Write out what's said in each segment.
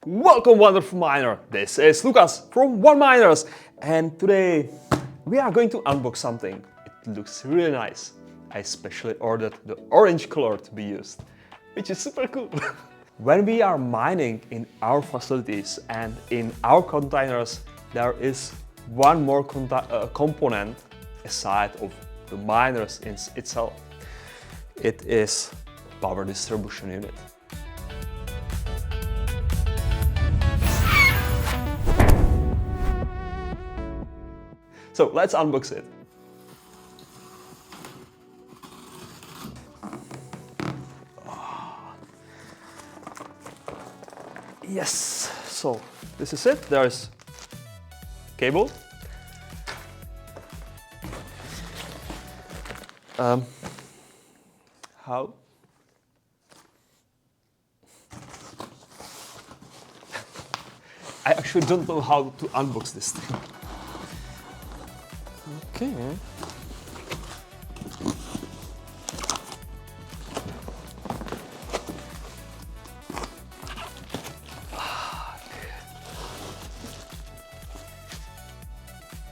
Welcome, wonderful miner! This is Lucas from OneMiners, and today we are going to unbox something. It looks really nice. I especially ordered the orange color to be used, which is super cool. When we are mining in our facilities and in our containers, there is one more component aside of the miners itself. It is power distribution unit. So let's unbox it. Yes, so this is it. There's cable. How? I actually don't know how to unbox this thing. Okay.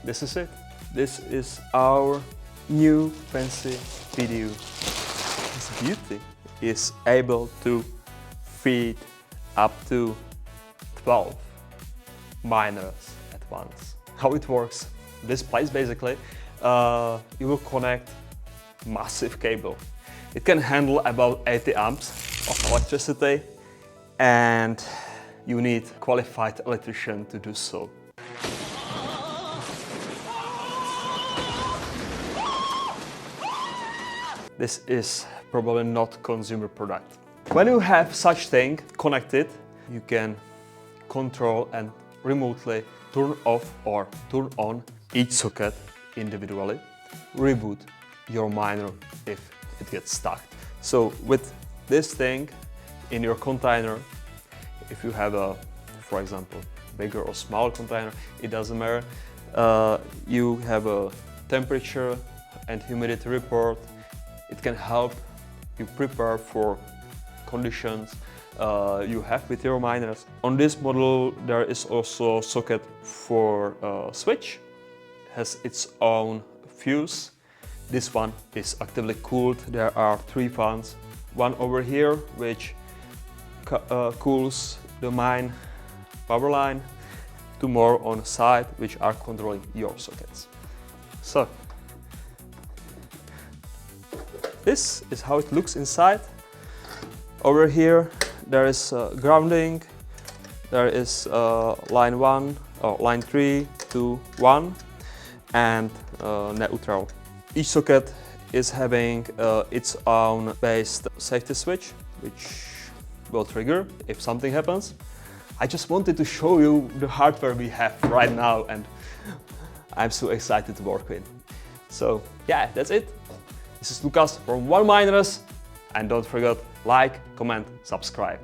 This is it. This is our new fancy RPDU. This beauty is able to feed up to 12 miners at once. How it works? This place basically, you will connect massive cable. It can handle about 80 amps of electricity, and you need a qualified electrician to do so. This is probably not consumer product. When you have such thing connected, you can control and remotely turn off or turn on each socket individually, reboot your miner if it gets stuck. So with this thing in your container, if you have a, for example, bigger or small container, it doesn't matter. You have a temperature and humidity report. It can help you prepare for conditions you have with your miners. On this model there is also a socket for a switch. Has its own fuse. This one is actively cooled. There are 3 fans. One over here which cools the mine power line. 2 more on the side which are controlling your sockets. So this is how it looks inside. Over here there is grounding. There is line 1 or line 3 to 1 and neutral. Each socket is having its own based safety switch, which will trigger if something happens. I just wanted to show you the hardware we have right now, and I'm so excited to work with. So yeah, that's it. This is Lucas from OneMiners, and don't forget, like, comment, subscribe.